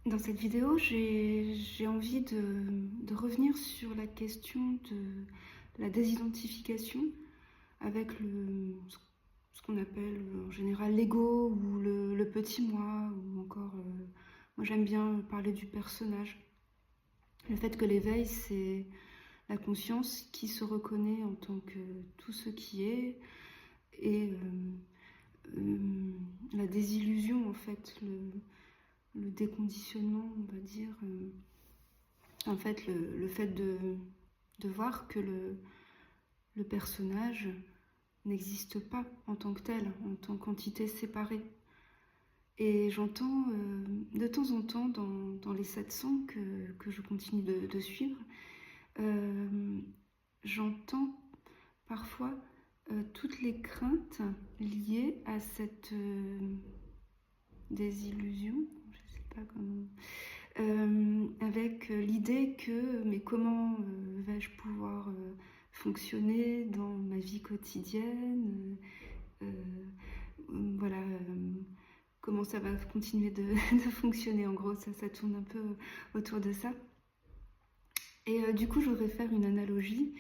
Dans cette vidéo, j'ai envie de revenir sur la question de la désidentification avec ce qu'on appelle en général l'ego ou le petit moi, ou encore, moi j'aime bien parler du personnage. Le fait que l'éveil, c'est la conscience qui se reconnaît en tant que tout ce qui est, et la désillusion, en fait, le déconditionnement, on va dire. En fait, le fait de voir que le personnage n'existe pas en tant que tel, en tant qu'entité séparée. Et j'entends de temps en temps dans les satsangs que je continue de suivre, j'entends parfois toutes les craintes liées à cette désillusion, je ne sais pas comment, avec l'idée que mais comment vais-je pouvoir fonctionner dans ma vie quotidienne, voilà, comment ça va continuer de fonctionner. En gros, ça tourne un peu autour de ça. Et du coup, je voudrais faire une analogie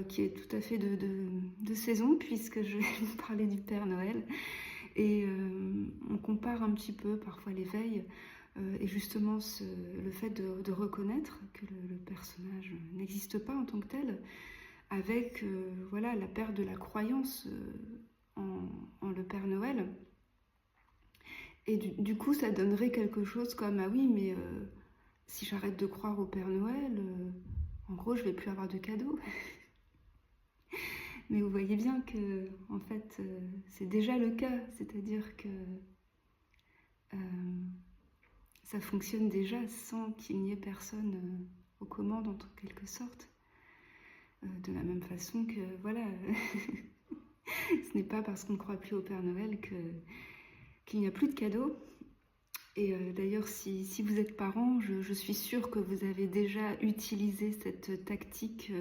qui est tout à fait de saison, puisque je vais vous parler du Père Noël. Et on compare un petit peu parfois l'éveil et justement le fait de reconnaître que le personnage n'existe pas en tant que tel, avec voilà, la perte de la croyance en le Père Noël. Et du coup, ça donnerait quelque chose comme ah oui, mais si j'arrête de croire au Père Noël, en gros, je vais plus avoir de cadeaux. Mais vous voyez bien que, en fait, c'est déjà le cas, c'est-à-dire que ça fonctionne déjà sans qu'il n'y ait personne aux commandes, en quelque sorte. De la même façon que, voilà, ce n'est pas parce qu'on ne croit plus au Père Noël qu'il n'y a plus de cadeaux. Et d'ailleurs, si vous êtes parent, je suis sûre que vous avez déjà utilisé cette tactique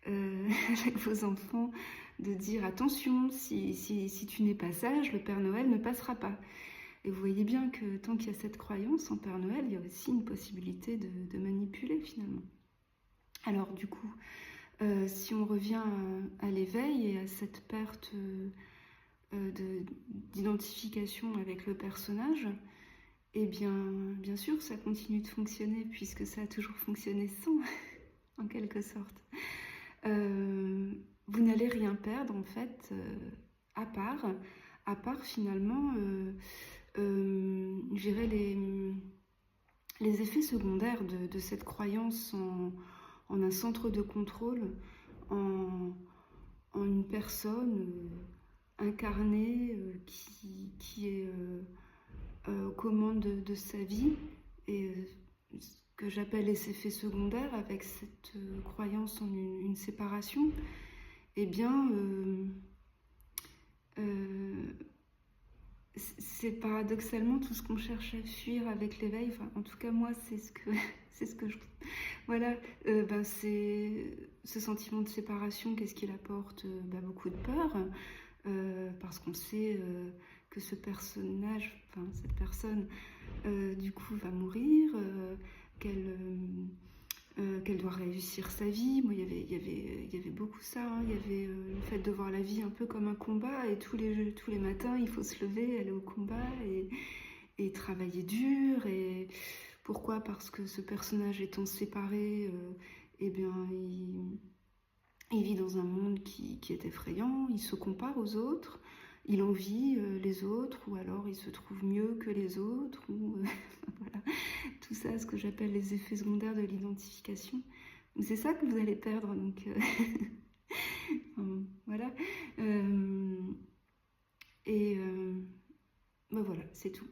avec vos enfants, de dire attention, si tu n'es pas sage, le Père Noël ne passera pas. Et vous voyez bien que tant qu'il y a cette croyance en Père Noël, il y a aussi une possibilité de manipuler finalement. Alors du coup, si on revient à l'éveil et à cette perte d'identification avec le personnage, eh bien sûr, ça continue de fonctionner puisque ça a toujours fonctionné sans, en quelque sorte. Vous n'allez rien perdre en fait, à part finalement, je dirais les effets secondaires de cette croyance en un centre de contrôle, en une personne incarnée qui est aux commandes de sa vie, et ce que j'appelle les effets secondaires avec cette croyance en une séparation, eh bien c'est paradoxalement tout ce qu'on cherche à fuir avec l'éveil. Enfin, en tout cas moi c'est ce que je voilà, c'est ce sentiment de séparation. Qu'est-ce qu'il apporte? Beaucoup de peur, parce qu'on sait que ce personnage, enfin cette personne, du coup va mourir, qu'elle doit réussir sa vie. Moi, il y avait beaucoup ça, hein. Il y avait le fait de voir la vie un peu comme un combat, et tous les matins, il faut se lever, aller au combat et travailler dur. Et pourquoi? Parce que ce personnage étant séparé, eh bien, il vit dans un monde qui est effrayant, il se compare aux autres, il envie les autres, ou alors il se trouve mieux que les autres, ou voilà, tout ça, ce que j'appelle les effets secondaires de l'identification. C'est ça que vous allez perdre, donc voilà. Et voilà, c'est tout.